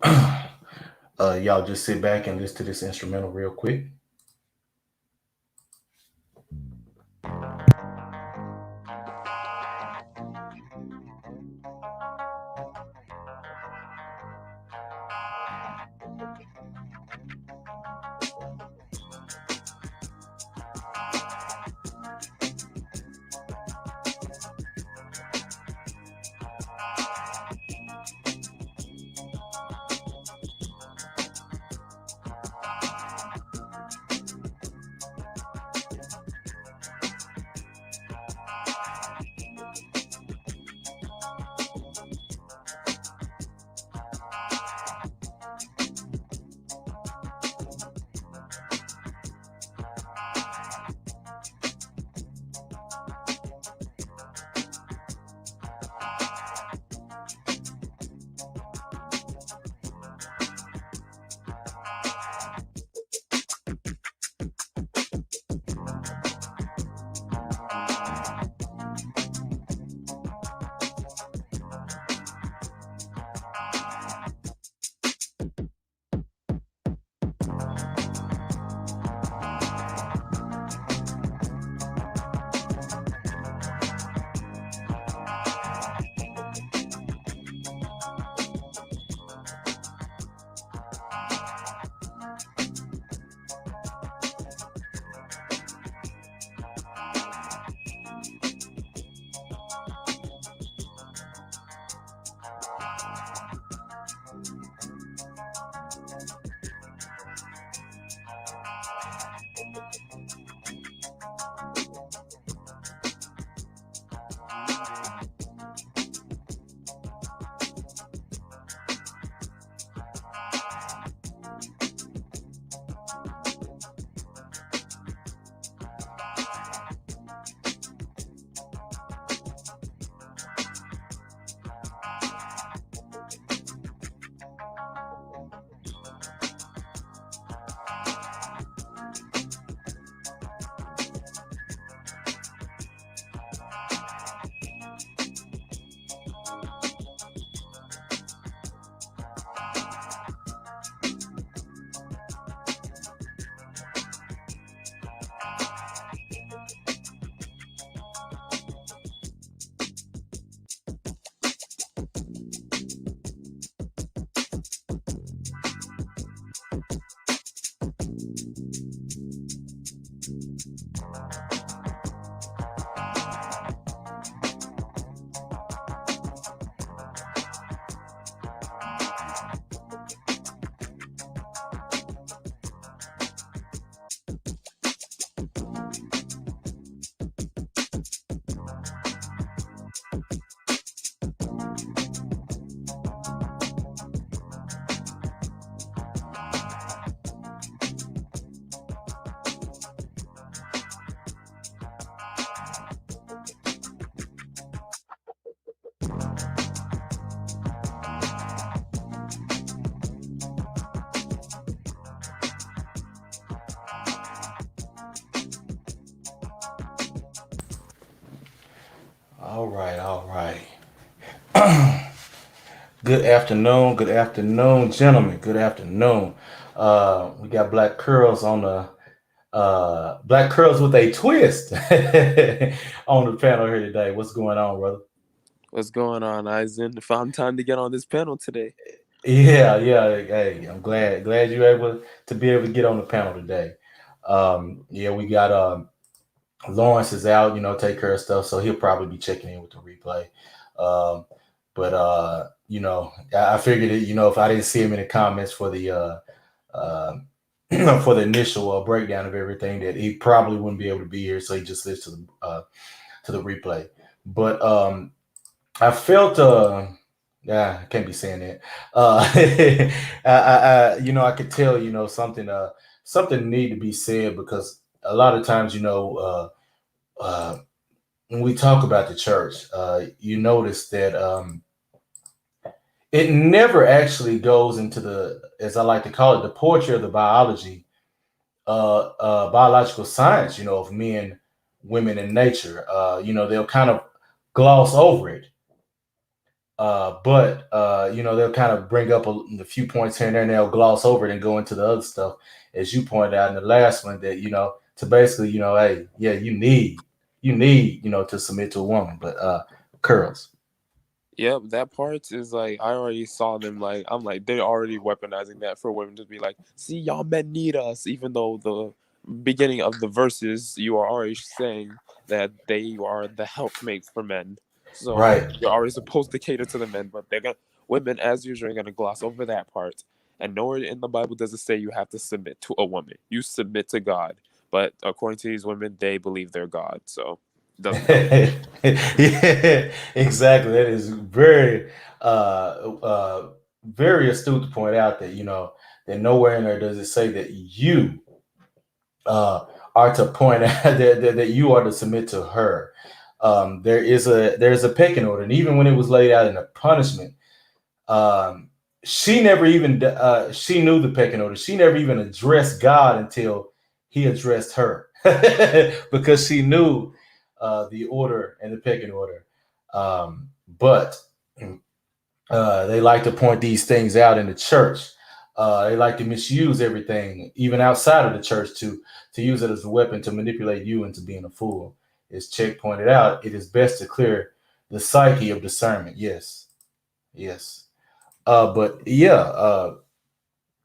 Y'all just sit back and listen to this instrumental real quick. All right, all right. Good afternoon, gentlemen. Good afternoon. We got Black Curls on the Black Curls with a twist on the panel here today. What's going on, brother? What's going on, Eisen? Found time to get on this panel today. Yeah, yeah. Hey, I'm glad you're able to be able to get on the panel today. Yeah, we got Lawrence is out, take care of stuff, so he'll probably be checking in with the replay. Um, but I figured that if I didn't see him in the comments for the uh, for the initial breakdown of everything, that he probably wouldn't be able to be here, so he just listened to the replay. But I felt yeah, I can't be saying that. I could tell something something need to be said because a lot of times when we talk about the church, you notice that it never actually goes into the, as I like to call it, the poetry of the biological science, of men, women, and nature. They'll kind of gloss over it. But they'll kind of bring up a few points here and there, and they'll gloss over it and go into the other stuff, as you pointed out in the last one, that to basically, hey, yeah, you need to submit to a woman, but curls. Yep, that part is like I already saw them like I'm like they're already weaponizing that for women to be like, see y'all men need us, even though the beginning of the verses you are already saying that they are the helpmates for men. So Right. you're already supposed to cater to the men, but they're gonna women as usual are gonna gloss over that part. And nowhere in the Bible does it say you have to submit to a woman. You submit to God. But according to these women, they believe they're God, so it doesn't help. Yeah, exactly. That is very astute to point out that that nowhere in there does it say that you are to point out that you are to submit to her. There's a pecking order, and even when it was laid out in a punishment, um, she never even she knew the pecking order. She never even addressed God until He addressed her, because she knew the order and the pecking order. But they like to point these things out in the church. They like to misuse everything, even outside of the church, to use it as a weapon to manipulate you into being a fool. As Check pointed out, it is best to clear the psyche of discernment. Yes, yes. But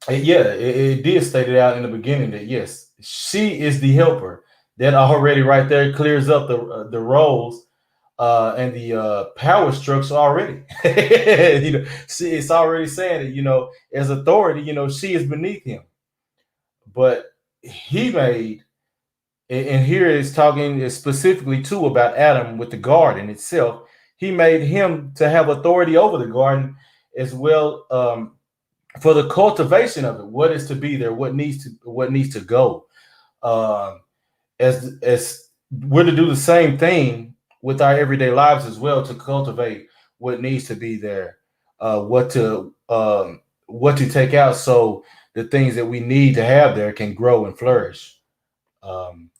it did state it out in the beginning that yes, she is the helper. That already right there clears up the roles and the power structure already. It's already saying that as authority, she is beneath him. But he made, and here it's talking specifically too about Adam with the garden itself. He made him to have authority over the garden as well, for the cultivation of it. What is to be there? What needs to go? Um, as we're to do the same thing with our everyday lives as well, to cultivate what needs to be there, what to take out, so the things that we need to have there can grow and flourish. Um,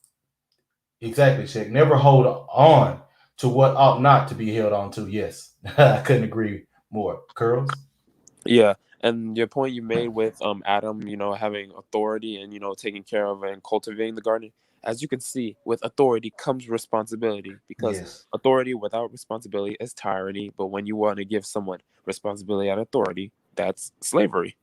exactly, Shaq. Never hold on to what ought not to be held on to. Yes, I couldn't agree more. Curls. Yeah, and your point you made with Adam, having authority and taking care of and cultivating the garden. As you can see, with authority comes responsibility because Yes. authority without responsibility is tyranny. But when you want to give someone responsibility and authority, that's slavery.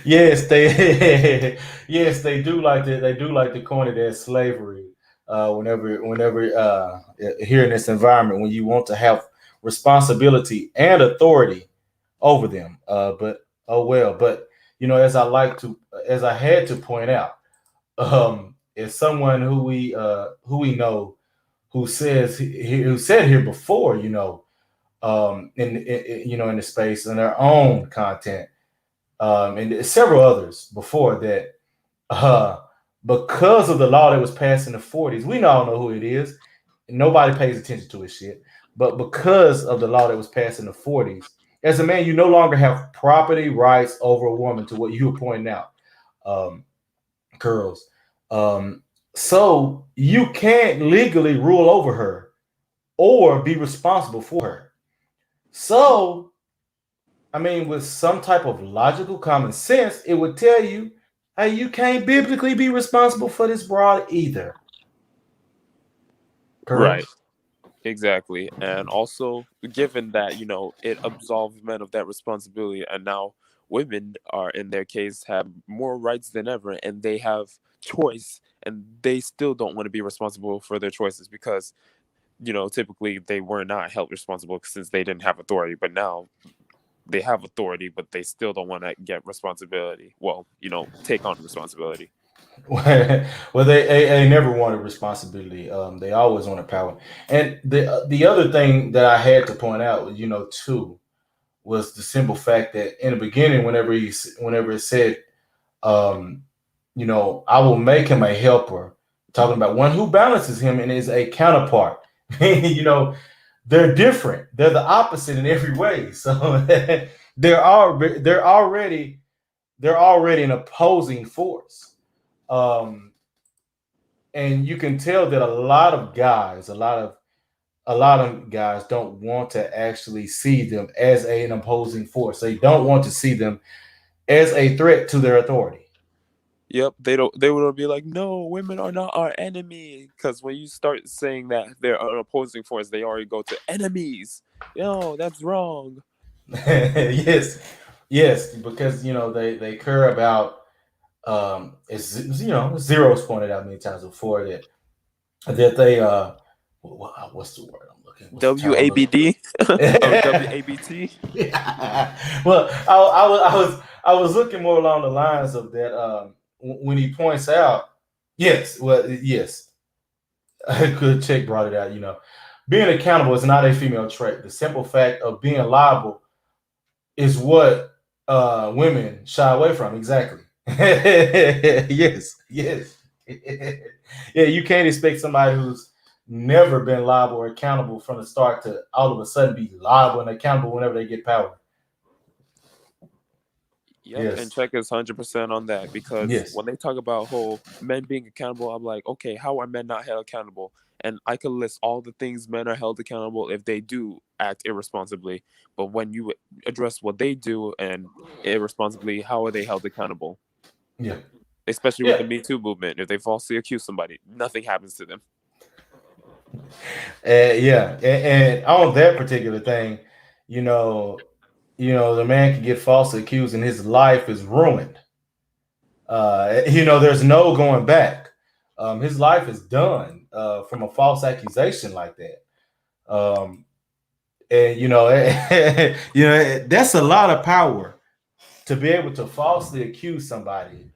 Yes, they yes, they do like to coin it as slavery. Whenever here in this environment, when you want to have responsibility and authority over them. But oh well. But as I had to point out, as someone who we know, who said here before, in the space in their own content, and several others before that, uh, because of the law that was passed in the 40s, we all know who it is. Nobody pays attention to his shit. But because of the law that was passed in the 40s, as a man, you no longer have property rights over a woman, to what you were pointing out, um, Curls. Um, so you can't legally rule over her or be responsible for her. So I mean, with some type of logical common sense, it would tell you, hey, you can't biblically be responsible for this broad either. Right. Curls. Exactly. And also, given that, it absolves men of that responsibility, and now women are, in their case, have more rights than ever, and they have choice, and they still don't want to be responsible for their choices because, typically they were not held responsible since they didn't have authority. But now they have authority, but they still don't want to get responsibility. Well, take on responsibility. Well, they never wanted responsibility. They always wanted power. And the other thing that I had to point out, too, was the simple fact that in the beginning, whenever it said, um, I will make him a helper, talking about one who balances him and is a counterpart. They're different. They're the opposite in every way. So they're already an opposing force. Um, and you can tell that a lot of guys, a lot of a lot of guys don't want to actually see them as an opposing force. They don't want to see them as a threat to their authority. Yep, they don't. They would be like, "No, women are not our enemy." Because when you start saying that they're an opposing force, they already go to enemies. No, that's wrong. Yes, yes, because they care about it's Zero's pointed out many times before that they what's the word I'm looking, what's the term I'm looking WABD or for? WABT. Well, I was looking more along the lines of that when he points out, yes, well, yes, good chick brought it out. Being accountable is not a female trait. The simple fact of being liable is what women shy away from. Exactly. Yes, yes. Yeah, you can't expect somebody who's never been liable or accountable from the start to all of a sudden be liable and accountable whenever they get power. Yep, and Yes, check is 100% on that because yes, when they talk about whole men being accountable, I'm like, okay, how are men not held accountable? And I could list all the things men are held accountable if they do act irresponsibly. But when you address what they do and irresponsibly, how are they held accountable? yeah, Especially with yeah, the Me Too movement, if they falsely accuse somebody, nothing happens to them. yeah. And on that particular thing, you know, the man can get falsely accused and his life is ruined. There's no going back. His life is done from a false accusation like that. And that's a lot of power to be able to falsely accuse somebody.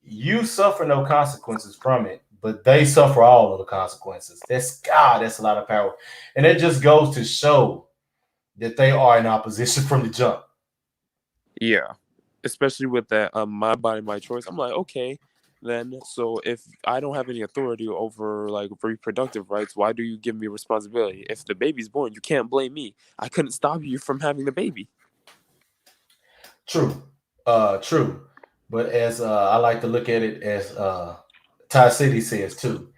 You suffer no consequences from it, but they suffer all of the consequences. That's a lot of power, and it just goes to show that they are in opposition from the jump. Yeah, especially with that my body my choice. I'm like, okay, then so if I don't have any authority over like reproductive rights, why do you give me responsibility? If the baby's born, you can't blame me. I couldn't stop you from having the baby. True, true. But as I like to look at it as Ty City says too,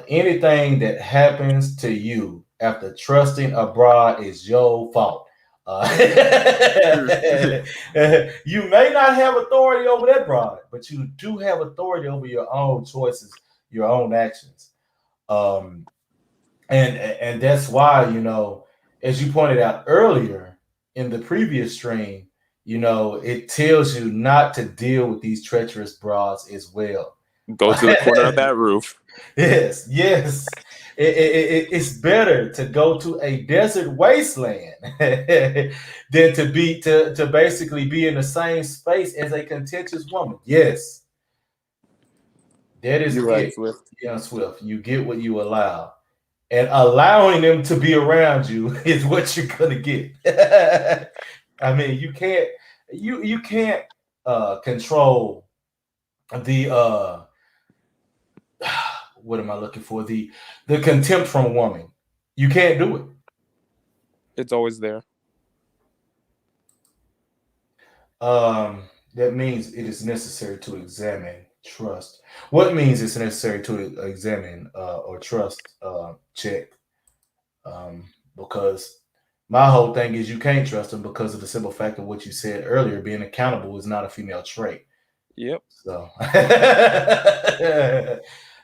anything that happens to you after trusting abroad is your fault. Uh, you may not have authority over that broad, but you do have authority over your own choices, your own actions. Um, and that's why as you pointed out earlier in the previous stream, it tells you not to deal with these treacherous broads as well. Go to the corner of that roof. Yes, yes. It's better to go to a desert wasteland than to basically be in the same space as a contentious woman. Yes, that is You're right, it. Swift. Yeah, Swift. You get what you allow, and allowing them to be around you is what you're gonna get. I mean, you can't control the what am I looking for? The contempt from a woman. You can't do it. It's always there. That means it is necessary to examine trust. What means it's necessary to examine or trust check? Because my whole thing is you can't trust them because of the simple fact of what you said earlier. Being accountable is not a female trait. Yep. So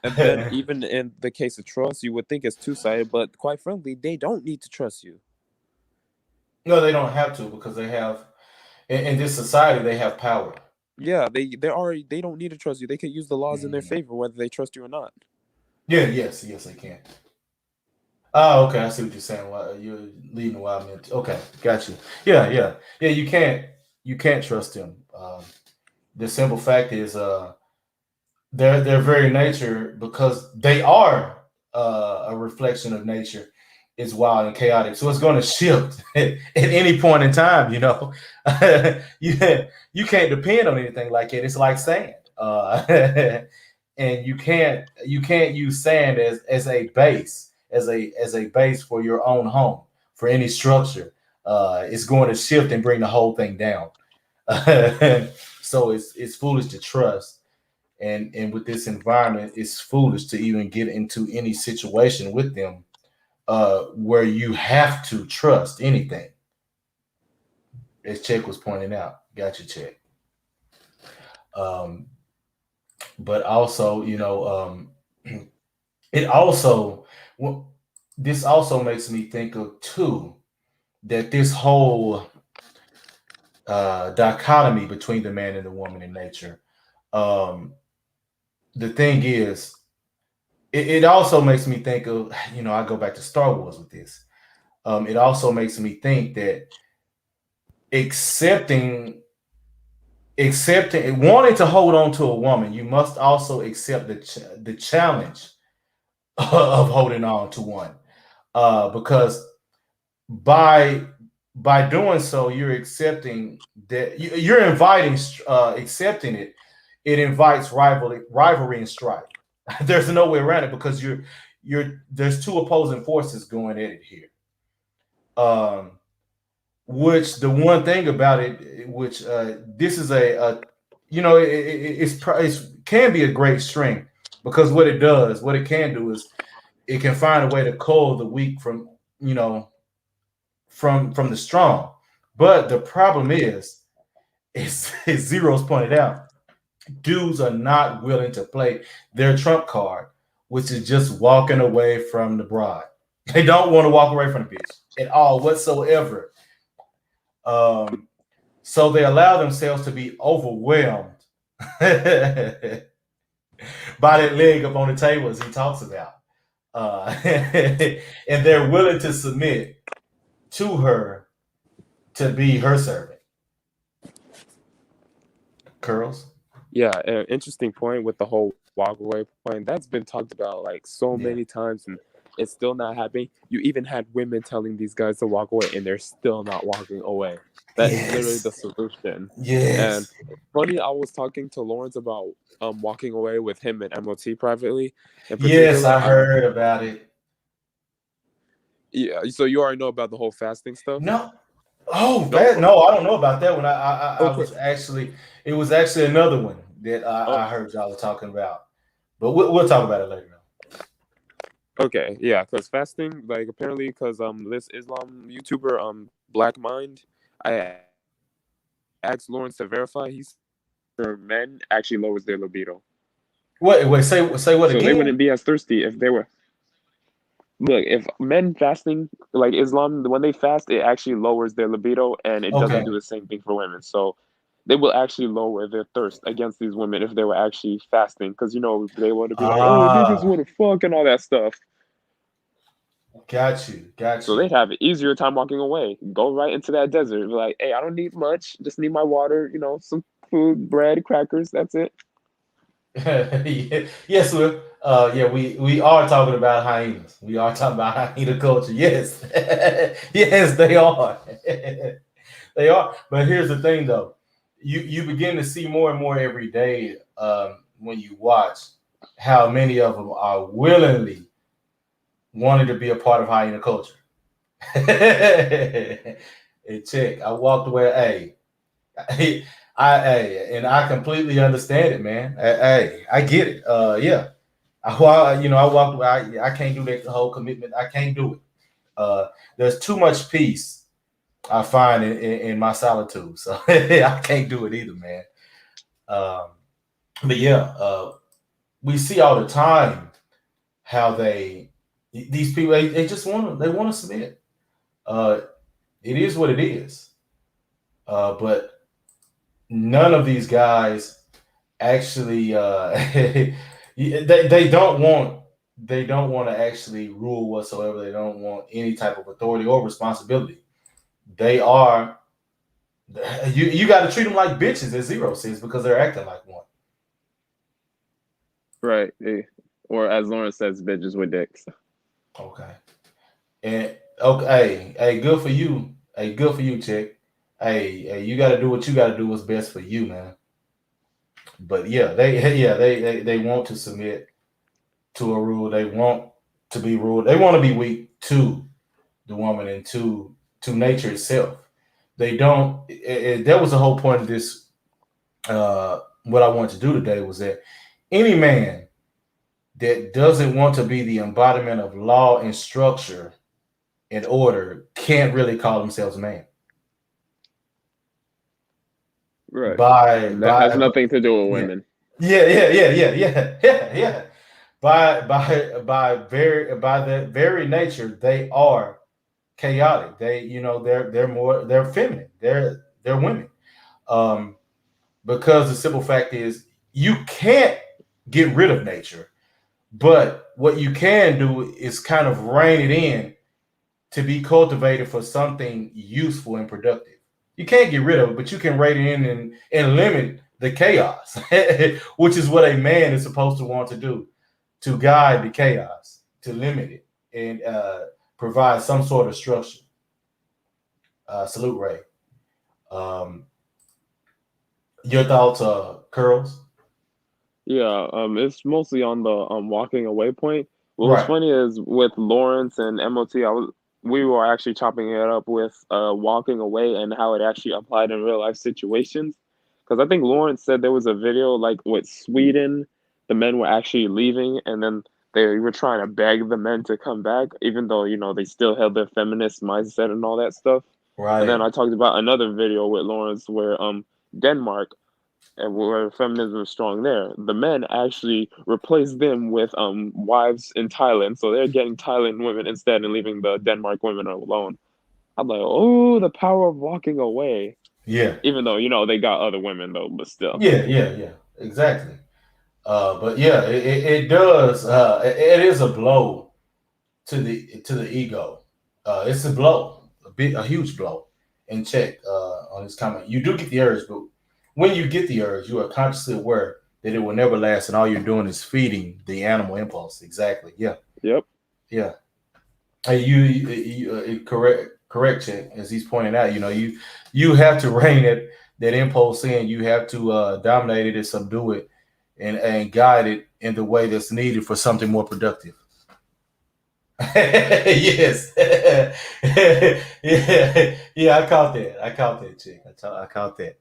And then even in the case of trust, you would think it's two-sided, but quite frankly, they don't need to trust you. no, they don't have to because they have in this society they have power. Yeah, they don't need to trust you. They could use the laws in their Mhm. favor, whether they trust you or not. Yeah, yes, they can. Oh, okay. I see what you're saying. Why you're leading the wild man. Okay, got you. Yeah, yeah, yeah. You can't trust them. The simple fact is, their very nature, because they are a reflection of nature, is wild and chaotic. So it's going to shift at any point in time. You can't depend on anything like it. It's like sand. And you can't use sand as a base as a base for your own home for any structure. It's going to shift and bring the whole thing down. So it's foolish to trust, and with this environment, it's foolish to even get into any situation with them where you have to trust anything, as Check was pointing out. Got you, Check. Um, but also, it also well, this also makes me think of too that this whole dichotomy between the man and the woman in nature. Um, the thing is, it also makes me think of, I go back to Star Wars with this. It also makes me think that accepting wanting to hold on to a woman, you must also accept the challenge of holding on to one, because by doing so, you're accepting that you're inviting, accepting it. It invites rivalry and strife. There's no way around it because you're there's two opposing forces going at it here. Um, which the one thing about it, which this is a it's can be a great strength, because what it can do is it can find a way to cull the weak from you know from the strong. But the problem is as Zero's pointed out, dudes are not willing to play their trump card, which is just walking away from the bride. They don't want to walk away from the bitch at all whatsoever. Um, so they allow themselves to be overwhelmed by that leg up on the table, as he talks about. And they're willing to submit to her to be her servant. Curls. Yeah, an interesting point with the whole walk away point. That's been talked about like so many Yeah. times, and it's still not happening. You even had women telling these guys to walk away, and they're still not walking away. That is literally the Yes. solution. And Yes. funny, I was talking to Lawrence about walking away with him and MOT privately. In Yes, particular, I heard about it. yeah. So you already know about the whole fasting stuff. No. Oh, No. no, I don't know about that one. I Okay. was actually, it was actually another one that Oh, I heard y'all were talking about. But we'll talk about it later. okay. Yeah, because fasting, like apparently, because this Islam YouTuber Black Mind, I asked Lawrence to verify. He said for men actually lowers their libido, Wait, say what so they again? wouldn't be as thirsty if they were. Look, if men fasting like Islam, when they fast, it actually lowers their libido, and it doesn't Okay. do the same thing for women. So they will actually lower their thirst against these women if they were actually fasting, because they want to be like, oh, niggas Ah, want to fuck and all that stuff. got you, got So you. they'd have an easier time walking away. Go right into that desert. Be like, hey, I don't need much. Just need my water, some food, bread, crackers. That's it. Yeah, yes, yeah, we are talking about hyenas. We are talking about hyena culture. Yes, yes, they are. They are. But here's the thing, though. You begin to see more and more every day, when you watch how many of them are willingly wanting to be a part of hyena culture. And check. I walked away. Hey, and I completely understand it, man. Hey, I get it. Yeah. I walked away. I can't do that whole commitment. I can't do it. There's too much peace I find in my solitude, so I can't do it either, man. Um, but yeah, we see all the time how these people they just want to submit. Uh, it is what it is. But none of these guys actually they don't want to actually rule whatsoever. They don't want any type of authority or responsibility. They are you got to treat them like bitches, as Zero says, because they're acting like one. Right. Or as Lawrence says, bitches with dicks. Okay. And okay, hey, good for you. Hey, good for you, chick. Hey, you got to do what you got to do. What's best for you, man. But yeah, they want to submit to a rule. They want to be ruled. They want to be weak to the woman and to nature itself. They don't. That was the whole point of this. What I wanted to do today was that any man that doesn't want to be the embodiment of law and structure in order can't really call themselves a man. Right. By And that has by nothing to do with yeah. women. Yeah. By their very nature, they are chaotic. They're feminine. They're women. Um, because the simple fact is you can't get rid of nature, but what you can do is kind of rein it in to be cultivated for something useful and productive. You can't get rid of it, but you can rein it in and limit the chaos, which is what a man is supposed to want to do, to guide the chaos, to limit it, and provide some sort of structure. Salute, Ray. Um, your thoughts, Curls? Yeah, it's mostly on the walking away point. What was Right, funny is with Lawrence and MOT, we were actually chopping it up with walking away and how it actually applied in real life situations. Because I think Lawrence said there was a video like with Sweden, the men were actually leaving, and then they were trying to beg the men to come back, even though they still held their feminist mindset and all that stuff. And then right. I talked about another video with Lawrence where Denmark, and where feminism is strong there, the men actually replaced them with wives in Thailand, so they're getting Thailand women instead and leaving the Denmark women alone. I'm like, oh, the power of walking away. Yeah, Even though they got other women though, but still. yeah. Exactly. But yeah, it does. It is a blow to the ego. It's a blow, a huge blow. And check on this comment. You do get the urge, but when you get the urge, you are consciously aware that it will never last, and all you're doing is feeding the animal impulse. Exactly. Yeah. Yep. Yeah. Correct, check. As he's pointing out, you have to rein that impulse in. You have to dominate it and subdue it, and guide it in the way that's needed for something more productive. Yes. Yeah. I caught that chick. I caught that.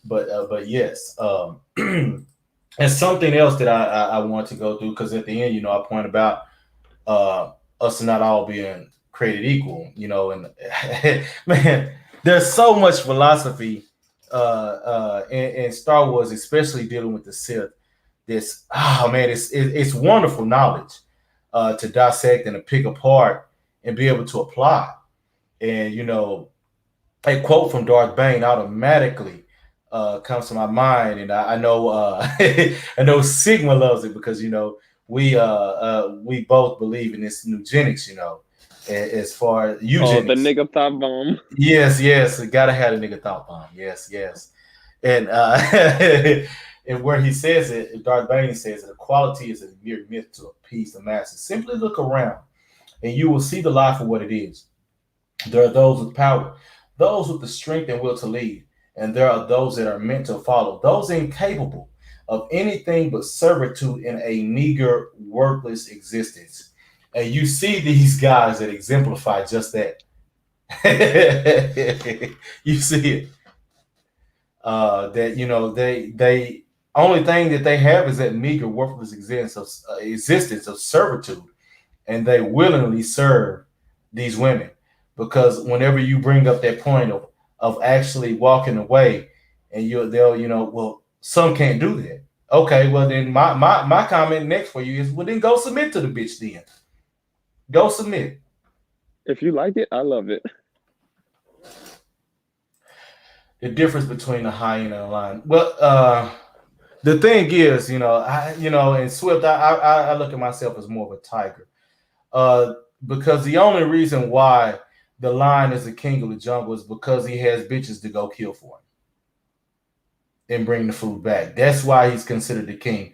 But yes. And something else that I want to go through, because at the end, I point about uh us not all being created equal, and man, there's so much philosophy in Star Wars, especially dealing with the Sith. This, oh man, it's wonderful knowledge to dissect and to pick apart and be able to apply. And a quote from Darth Bane automatically comes to my mind, and I know I know Sigma loves it because we both believe in this eugenics. As far as Oh, the eugenics. nigga thought bomb. Yes, gotta have a nigga thought bomb. Yes, and and where he says it, Darth Bane says that equality is a mere myth to appease the masses. Simply look around, and you will see the life for what it is. There are those with power, those with the strength and will to lead, and there are those that are meant to follow, those incapable of anything but servitude in a meager, worthless existence. And you see these guys that exemplify just that. You see it. That they only thing that they have is that meager, worthless existence of servitude, and they willingly serve these women, because whenever you bring up that point of actually walking away, and they'll well, some can't do that. Okay, well then my comment next for you is, well then go submit to the bitch then. Go submit. If you like it, I love it. The difference between a hyena and a lion. Well, the thing is, in Swift, I look at myself as more of a tiger. Because the only reason why the lion is the king of the jungle is because he has bitches to go kill for him and bring the food back. That's why he's considered the king.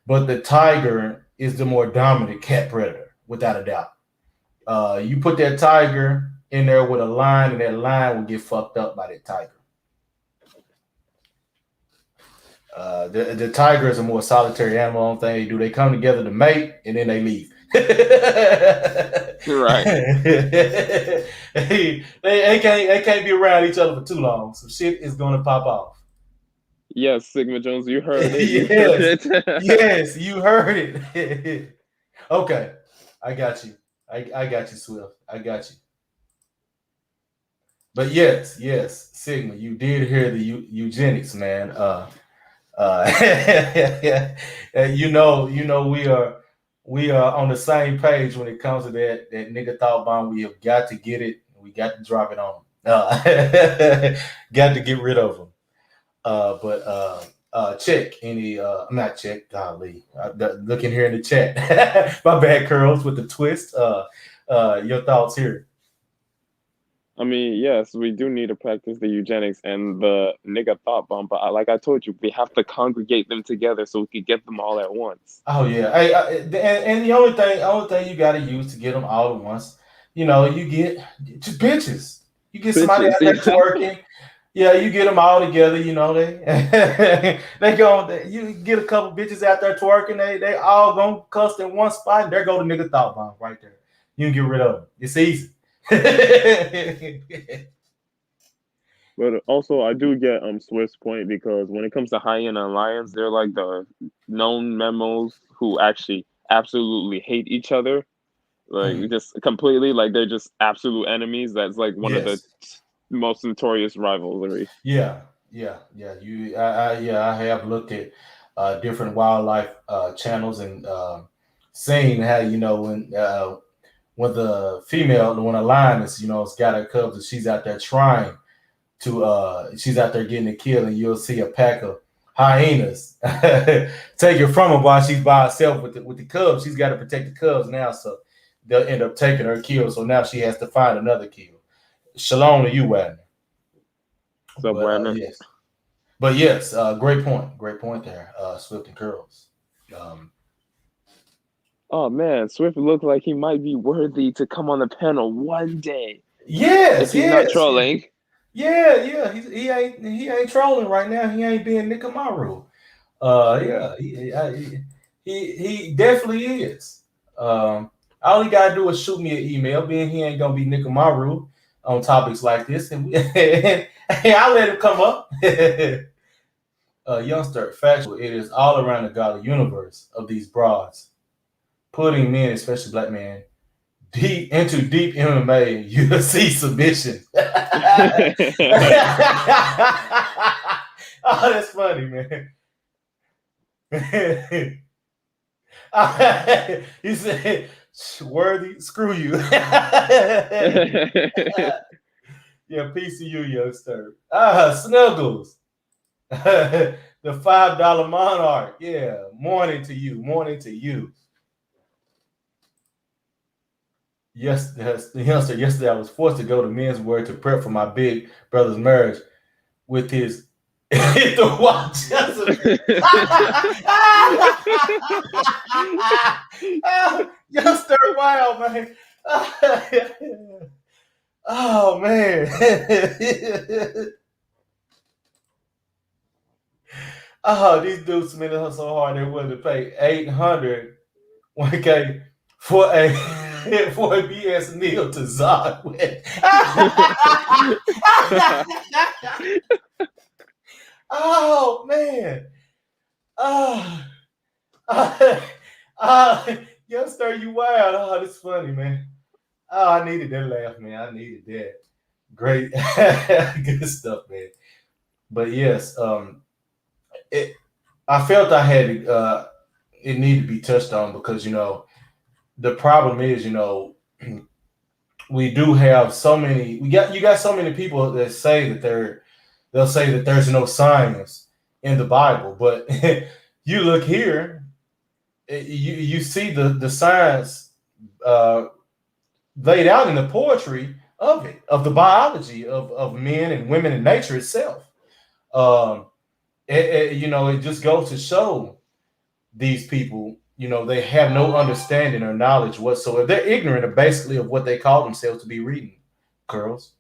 But the tiger is the more dominant cat predator, without a doubt. You put that tiger in there with a lion, and that lion will get fucked up by that tiger. The tiger is a more solitary animal. Only thing they do, they come together to mate, and then they leave. Right. They can't be around each other for too long. Some shit is gonna pop off. Yes, Sigma Jones, you heard it. You heard Yes, it. yes, you heard it. Okay, I got you. I got you, Swift. I got you. But yes, Sigma, you did hear the eugenics, man. We are on the same page when it comes to that nigga thought bomb. We have got to get it. We got to drop it on him. Got to get rid of him. But check any. I'm not check. Golly, looking here in the chat. My bad, curls with the twist. Your thoughts here? I mean, yes, we do need to practice the eugenics and the nigga thought bomb, but like I told you, we have to congregate them together so we can get them all at once. Oh yeah, hey, and the only thing you got to use to get them all at once, you get just bitches. You get somebody out Bitches, there yeah. twerking. Yeah, you get them all together. They go. You get a couple bitches out there twerking. They all gonna cuss in one spot, and there go the nigga thought bomb right there. You can get rid of them. It's easy. But also, I do get Swift's point because when it comes to Hyena and Lions, they're like the known memos who actually absolutely hate each other, like Mhm. just completely, like they're just absolute enemies. That's like one of the Yes. most notorious rivalry. Yeah. I have looked at different wildlife channels and seen how when the female, when a lioness, it's got her cubs and she's out there trying to she's out there getting a kill, and you'll see a pack of hyenas take her from her while she's by herself with the cubs. She's got to protect the cubs now, so they'll end up taking her kill. So now she has to find another kill. Shalom to you, Wagner. So But Wagner. yes, great point there, Swift and Curls. Um, Oh man, Swift looked like he might be worthy to come on the panel one day if yes, he's not yes, trolling. yeah. He ain't trolling right now. He ain't being Nikamaru. Yeah. Yeah, he definitely is. All he gotta do is shoot me an email, being he ain't gonna be Nikamaru on topics like this, and I'll let him come up. Youngster, factual. It is all around the godly universe of these broads, putting men, especially black men, deep MMA and UFC submission. Oh, that's funny, man. He said, "Worthy, screw you." Yeah, peace to you, youngster. Snuggles, the $5 monarch. Yeah, morning to you. Yes, the youngster. Yesterday, I was forced to go to Men's Wear to prep for my big brother's marriage with his hit the watch. Youngster, wow, man. Oh man. Oh, these dudes submitted so hard they willing to pay 800 1K for a for a BS Neil to Zod with. Oh man. Oh, youngster, you wild. Oh, that's funny, man. Oh, I needed that laugh, man. I needed that. Great, good stuff, man. But yes, I felt I had it needed to be touched on because the problem is we do have so many. You got so many people that say that they'll say that there's no science in the Bible, but you look here, you see the science laid out in the poetry of the biology of men and women and nature itself. Um, it just goes to show these people, they have no understanding or knowledge whatsoever. They're ignorant of basically of what they call themselves to be reading, curls.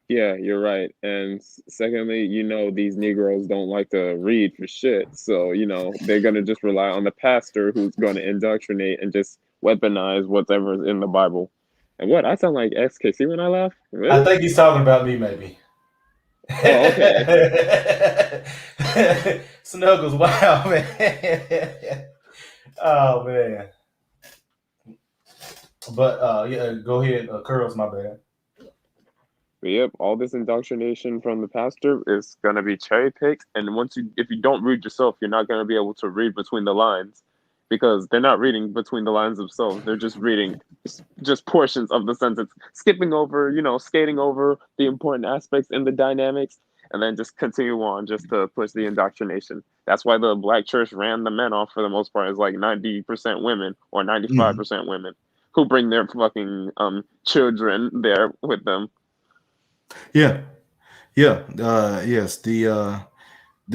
Yeah, you're right. And secondly, these Negroes don't like to read for shit. So, they're going to just rely on the pastor who's going to indoctrinate and just weaponize whatever's in the Bible. And what? I sound like XKC when I laugh? I Really? think he's talking about me, maybe. Oh, okay. Snuggles, wow, man. Oh, man. But yeah, go ahead, curls, my bad. Yep, all this indoctrination from the pastor is gonna be cherry picked, and if you don't read yourself, you're not gonna be able to read between the lines, because they're not reading between the lines themselves. They're just reading just portions of the sentence, skipping over, skating over the important aspects and the dynamics, and then just continue on just to push the indoctrination. That's why the black church ran the men off for the most part. Is like 90% women or 95% women who bring their fucking children there with them. Yeah, yeah, yes. The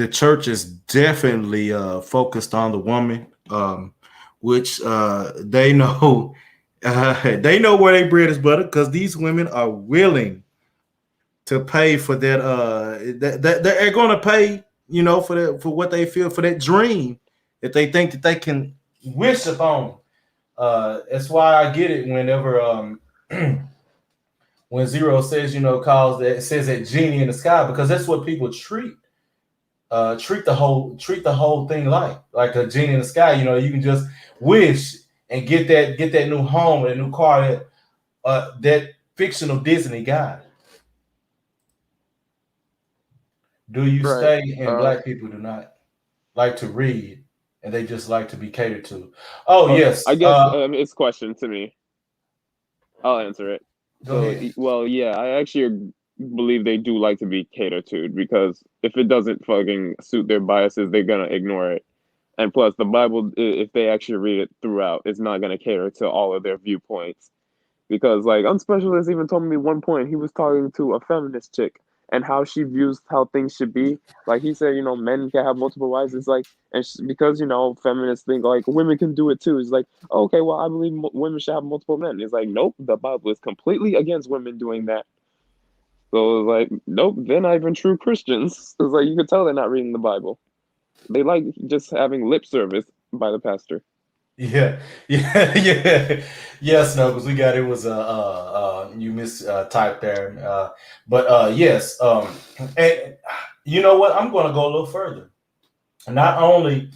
church is definitely focused on the woman, which they know they know where their bread is buttered because these women are willing to pay for that. That they're going to pay, for that, for what they feel, for that dream that they think that they can wish upon. That's why I get it whenever when Zero says, calls that, says that genie in the sky, because that's what people treat the whole thing like a genie in the sky. You can just wish and get that new home and a new car that fictional Disney guy. Do you Right. stay? And black people do not like to read, and they just like to be catered to. Oh yes. I guess it's a question to me. I'll answer it. Go ahead. Well, yeah, I actually believe they do like to be catered to, because if it doesn't fucking suit their biases, they're gonna ignore it. And plus, the Bible, if they actually read it throughout, it's not gonna cater to all of their viewpoints. Because like Unspecialist even told me one point, he was talking to a feminist chick and how she views how things should be. Like he said, men can have multiple wives. It's like, and because feminists think like women can do it too. It's like, okay, well, I believe women should have multiple men. It's like, nope, the Bible is completely against women doing that. So it's like, nope, they're not even true Christians. It's like you could tell they're not reading the Bible. They like just having lip service by the pastor. Yeah, yeah. Yes, no, because we got it was you typed there, but yes, and you know what? I'm going to go a little further. Not only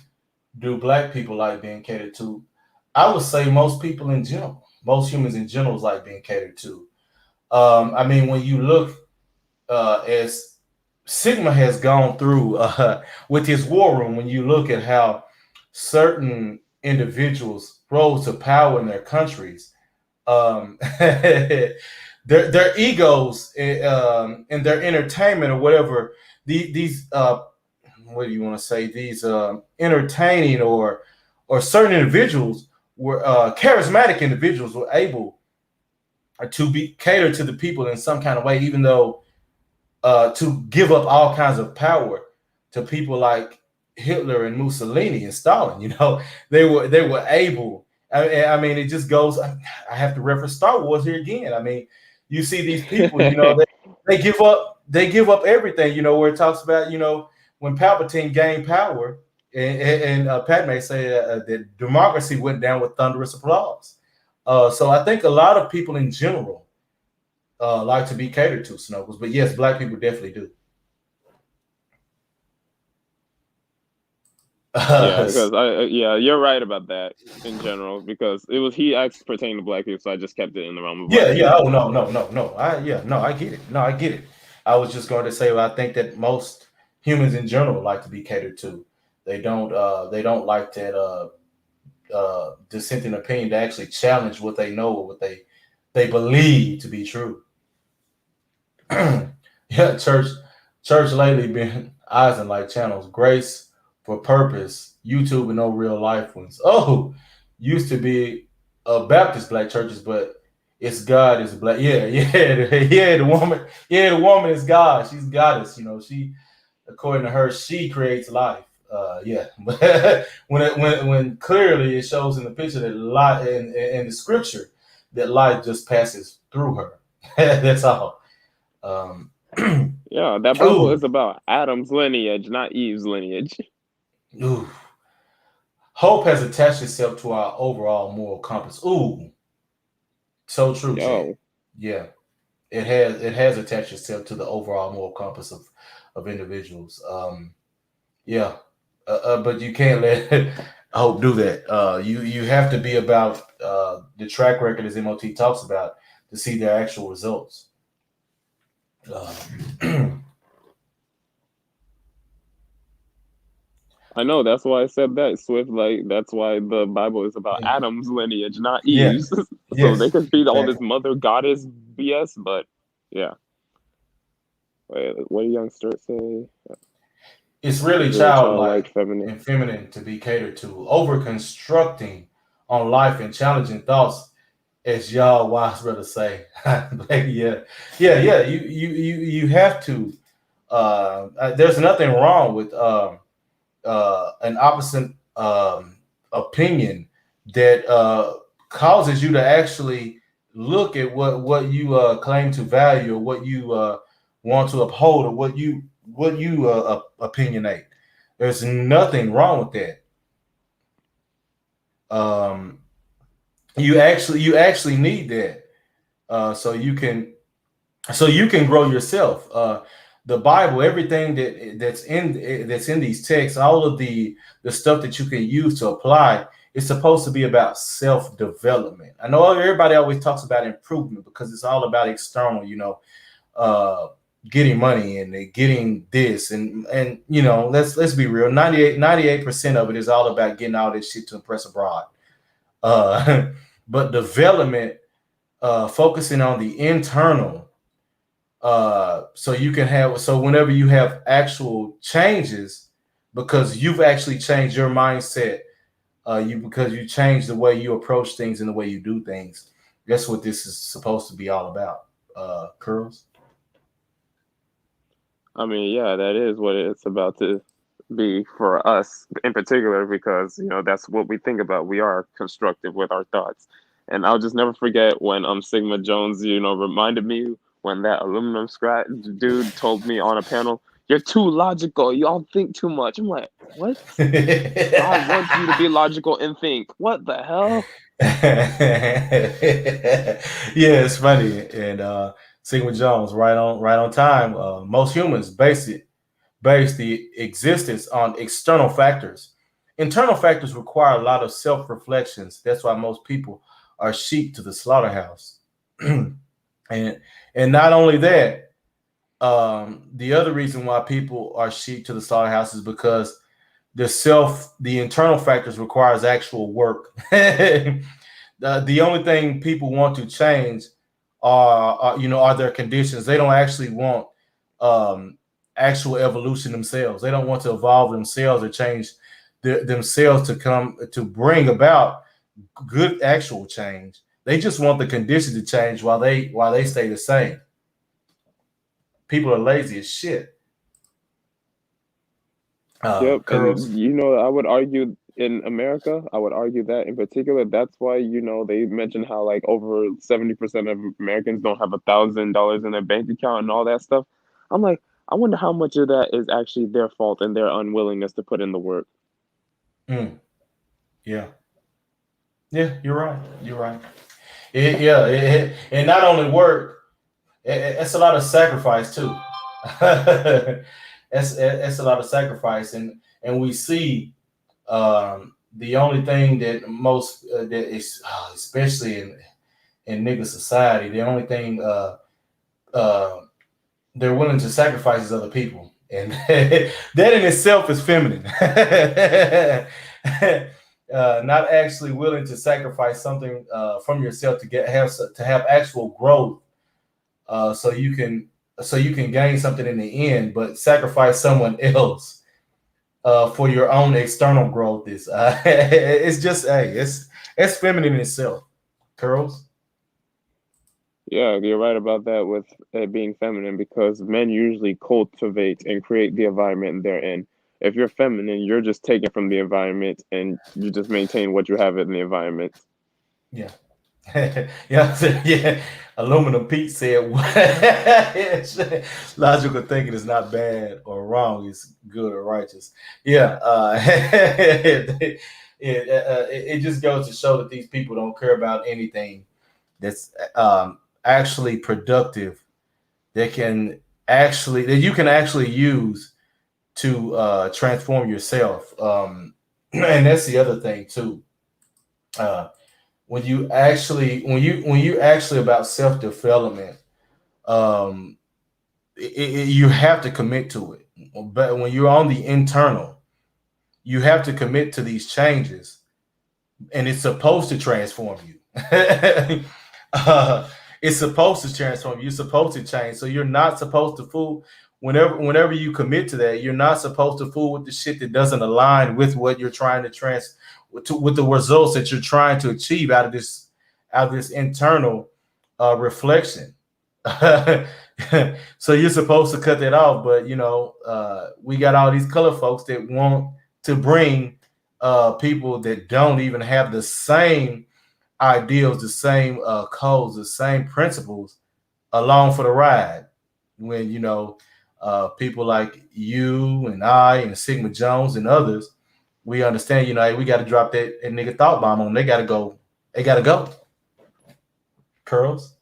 do black people like being catered to, I would say most people in general, most humans in general, like being catered to. I mean, when you look, as Sigma has gone through with his war room, when you look at how certain individuals rose to power in their countries, their egos and their entertainment or whatever, these what do you want to say, these entertaining or certain individuals were charismatic individuals were able to be catered to the people in some kind of way, even though to give up all kinds of power to people like Hitler and Mussolini and Stalin. They were able. I mean, it just goes. I have to reference Star Wars here again. I mean, you see these people. They give up. They give up everything. Where it talks about when Palpatine gained power, and Padme said that democracy went down with thunderous applause. So I think a lot of people in general like to be catered to, Snuggles. But yes, black people definitely do. Yeah, because you're right about that in general, because he asked pertaining to black people, so I just kept it in the realm of black people. Oh no. I get it. No, I get it. I was just going to say, well, I think that most humans in general like to be catered to. They don't like that dissenting opinion to actually challenge what they know or what they believe to be true. Yeah, church lately been eyes and like channels, grace for purpose, YouTube and no real life ones. Oh, used to be Baptist black churches, but it's God is black. The woman is God. She's goddess. She, according to her, she creates life. But when clearly it shows in the picture that life in the scripture that life just passes through her. That's all. Yeah, that Bible is about Adam's lineage, not Eve's lineage. Ooh. Hope has attached itself to our overall moral compass. Ooh, so true, Chad. Yeah, it has attached itself to the overall moral compass of individuals. But you can't let hope do that. You have to be about the track record, as MOT talks about, to see their actual results. Uh, I know that's why I said that, Swift. Like that's why the Bible is about Adam's lineage, not yeah, Eve's. So they yes, can feed all this exactly. mother goddess BS, but yeah. Wait, what did Young Sturt say? It's really Very childlike childlike, feminine. and feminine to be catered to, over constructing on life and challenging thoughts, as y'all wise brother say. Like, yeah, yeah, yeah. You have to. There's nothing wrong with an opposite opinion that causes you to actually look at what you claim to value, or what you want to uphold, or what you opinionate. There's nothing wrong with that. You actually need that, so you can grow yourself. The Bible, everything that's in these texts, all of the stuff that you can use to apply, it's supposed to be about self development. I know everybody always talks about improvement because it's all about external, uh, getting money and getting this, and let's be real. 98% of it is all about getting all this shit to impress abroad. Uh, but development, focusing on the internal, so whenever you have actual changes, because you've actually changed your mindset, because you changed the way you approach things and the way you do things. That's what this is supposed to be all about. Curls. I mean, yeah, that is what it's about to be for us in particular, because that's what we think about. We are constructive with our thoughts, and I'll just never forget when Sigma Jones, reminded me when that aluminum scrap dude told me on a panel, "You're too logical. You all think too much." I'm like, what? God wants you to be logical and think. What the hell? Yeah, it's funny. And Sigma Jones, right on time. Most humans base the existence on external factors. Internal factors require a lot of self-reflections. That's why most people are sheep to the slaughterhouse. and and not only that, the other reason why people are sheep to the slaughterhouse is because the internal factors requires actual work. The only thing people want to change are their conditions. They don't actually want um, actual evolution themselves. They don't want to evolve themselves or change themselves to bring about good actual change. They just want the conditions to change while they stay the same. People are lazy as shit. Yep, Curls. and I would argue in America, I would argue that in particular, that's why they mention how like over 70% of Americans don't have $1,000 in their bank account and all that stuff. I'm like, I wonder how much of that is actually their fault and their unwillingness to put in the work. Mm, yeah. Yeah, you're right. You're right. And not only work, it's a lot of sacrifice too. It's a lot of sacrifice, and we see the only thing that most that is especially in nigga society, the only thing uh, they're willing to sacrifice is other people, and that in itself is feminine. Not actually willing to sacrifice something from yourself to have actual growth, so you can gain something in the end, but sacrifice someone else for your own external growth is it's just it's feminine in itself. Curls. Yeah, you're right about that with it being feminine because men usually cultivate and create the environment they're in. If you're feminine, you're just taking from the environment and you just maintain what you have in the environment. Yeah. Yeah, yeah. Aluminum Pete said, "Logical thinking is not bad or wrong; it's good or righteous." Yeah, it just goes to show that these people don't care about anything that's actually productive. That you can actually use to transform yourself. And that's the other thing too. Uh, when you actually about self development, um, you have to commit to it. But when you're on the internal, you have to commit to these changes, and it's supposed to transform you. It's supposed to transform you. You're supposed to change. So you're not supposed to fool. Whenever you commit to that, you're not supposed to fool with the shit that doesn't align with what you're trying to with the results that you're trying to achieve out of this internal reflection. So you're supposed to cut that off, but we got all these color folks that want to bring people that don't even have the same ideals, the same codes, the same principles along for the ride. When people like you and I and Sigma Jones and others, we understand. Hey, we got to drop that nigga thought bomb on them. They got to go. They got to go. Curls.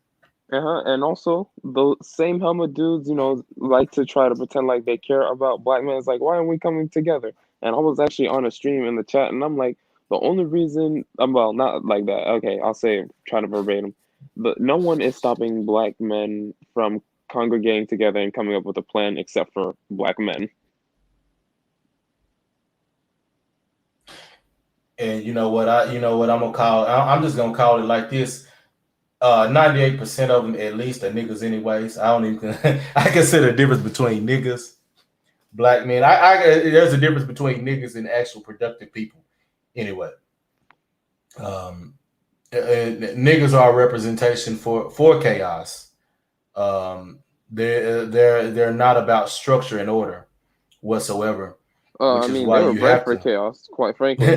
And also the same helmet dudes, like to try to pretend like they care about black men. It's like, why aren't we coming together? And I was actually on a stream in the chat, and I'm like, the only reason, well, not like that. Okay, I'll say, try to verbatim, but no one is stopping black men from congregating together and coming up with a plan except for black men. And you know what I'm gonna call. I'm just gonna call it like this. 98% of them at least are niggas anyways. I don't even I consider a difference between niggas, black men. There's a difference between niggas and actual productive people anyway. Niggas are a representation for chaos. They're not about structure and order whatsoever. I mean, they were bred for chaos, quite frankly.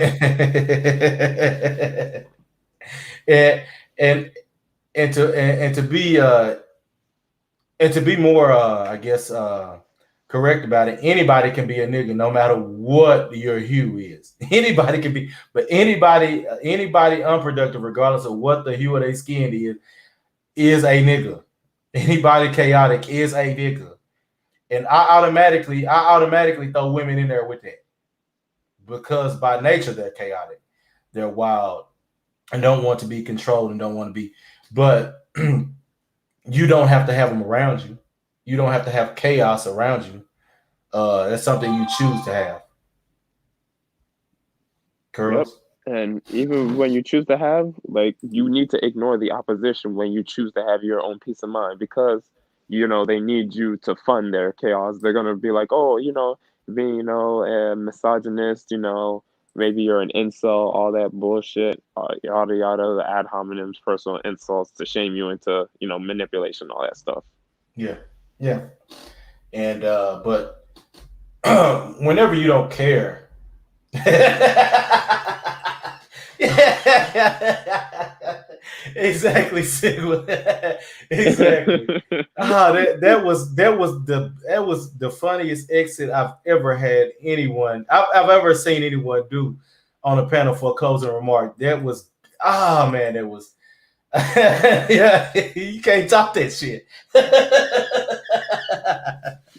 and to be more I guess correct about it, anybody can be a nigga no matter what your hue is. Anybody can be, but anybody unproductive regardless of what the hue of their skin is a nigga. Anybody chaotic is a nigga. And I automatically throw women in there with that, because by nature they're chaotic, they're wild, and don't want to be controlled and don't want to be. But you don't have to have them around you. You don't have to have chaos around you. That's something you choose to have. Curls. Yep. And even when you choose to have, you need to ignore the opposition when you choose to have your own peace of mind, because they need you to fund their chaos. They're gonna be like, oh, being a misogynist, maybe you're an incel, all that bullshit, yada yada, the ad hominems, personal insults to shame you into manipulation, all that stuff. Yeah. And but whenever you don't care. Exactly, Sigma. Exactly. That was the funniest exit I've ever had anyone. I've ever seen anyone do on a panel for a closing remark. That was man, that was yeah, you can't top that shit.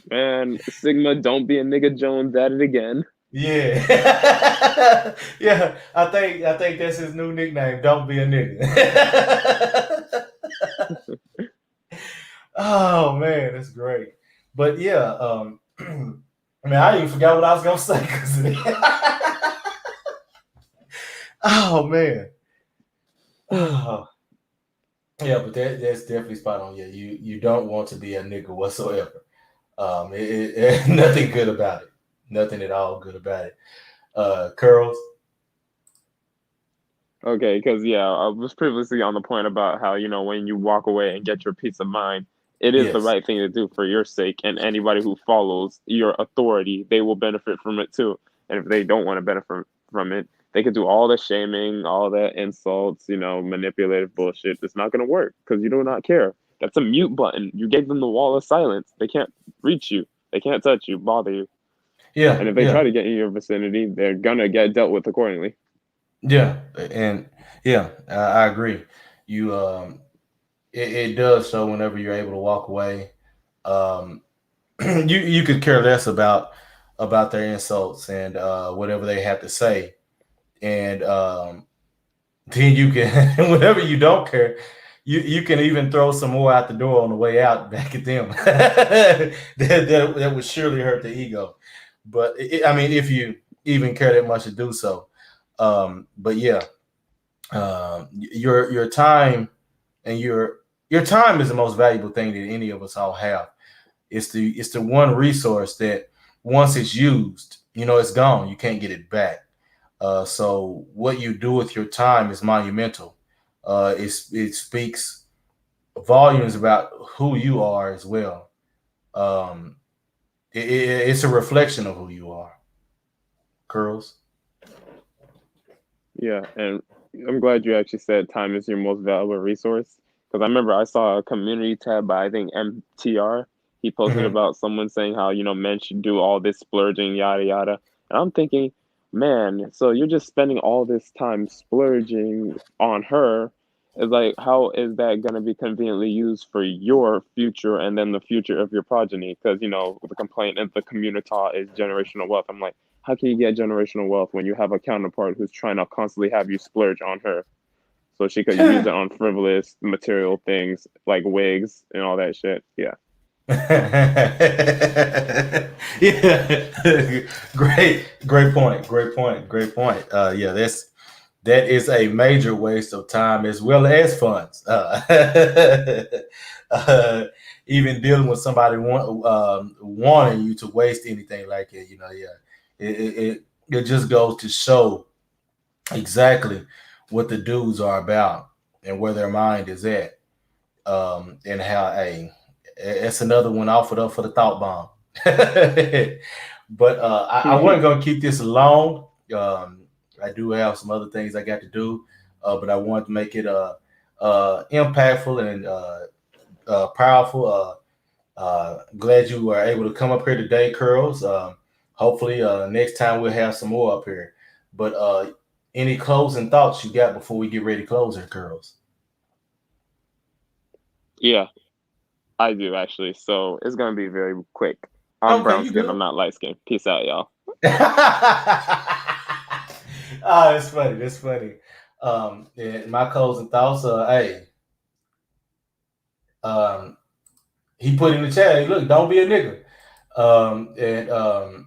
Man, Sigma, don't be a nigga Jones at it again. Yeah. Yeah, I think that's his new nickname. Don't be a nigga. Oh man, that's great. But yeah, I even forgot what I was gonna say because oh man. Oh. Yeah, but that's definitely spot on. Yeah, you don't want to be a nigga whatsoever. Nothing good about it. Nothing at all good about it. Curls. Okay, because I was previously on the point about how when you walk away and get your peace of mind, it is the right thing to do for your sake, and anybody who follows your authority, they will benefit from it too. And if they don't want to benefit from it, they can do all the shaming, all the insults, manipulative bullshit. It's not going to work because you do not care. That's a mute button. You gave them the wall of silence. They can't reach you. They can't touch you, bother you. Yeah. And if they try to get in your vicinity, they're going to get dealt with accordingly. Yeah. And yeah, I agree. You, it does show whenever you're able to walk away. You could care less about their insults and whatever they have to say. And then you can, whenever you don't care, you can even throw some more out the door on the way out back at them. that would surely hurt the ego. But I mean, if you even care that much to do so. But yeah, your time and your time is the most valuable thing that any of us all have. It's the one resource that once it's used, it's gone. You can't get it back. So what you do with your time is monumental. It speaks volumes about who you are as well. Um, it's a reflection of who you are. Curls. Yeah, and I'm glad you actually said time is your most valuable resource because I remember I saw a community tab by I think MTR. He posted Hmm. about someone saying how men should do all this splurging, yada yada. And I'm thinking, man, so you're just spending all this time splurging on her. It's like, how is that going to be conveniently used for your future and then the future of your progeny? Because the complaint of the community is generational wealth. I'm like, how can you get generational wealth when you have a counterpart who's trying to constantly have you splurge on her so she could use it on frivolous material things like wigs and all that shit? Yeah. Yeah. Great point. Great point. Great point. Yeah, that is a major waste of time as well as funds. Uh, Even dealing with somebody wanting you to waste anything like it, yeah, it just goes to show exactly what the dudes are about and where their mind is at, and how it's another one offered up for the thought bomb. But I wasn't gonna keep this long. I do have some other things I got to do, but I wanted to make it impactful and powerful. Glad you were able to come up here today, Curls. Hopefully, next time we'll have some more up here. But any closing thoughts you got before we get ready to close here, Curls? Yeah, I do actually. So it's going to be very quick. I'm Okay, brown you skinned. good. I'm not light skinned. Peace out, y'all. Oh, that's funny. That's funny. And my closing thoughts are, hey, um, he put in the chat, hey, look, don't be a nigga. And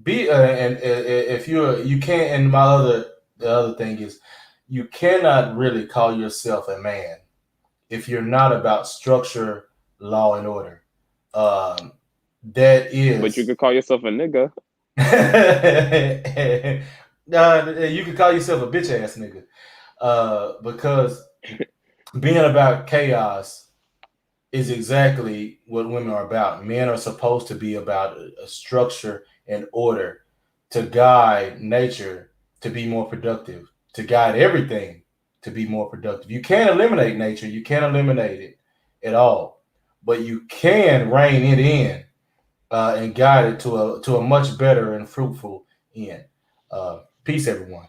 be and if you can't. And the other thing is, you cannot really call yourself a man if you're not about structure, law, and order. Um, that But you is. could call yourself a nigga. You could call yourself a bitch ass nigga, because being about chaos is exactly what women are about. Men are supposed to be about a structure and order to guide nature to be more productive, to guide everything to be more productive. You can't eliminate nature, you can't eliminate it at all, but you can rein it in, and guide it to a much better and fruitful end. Peace, everyone.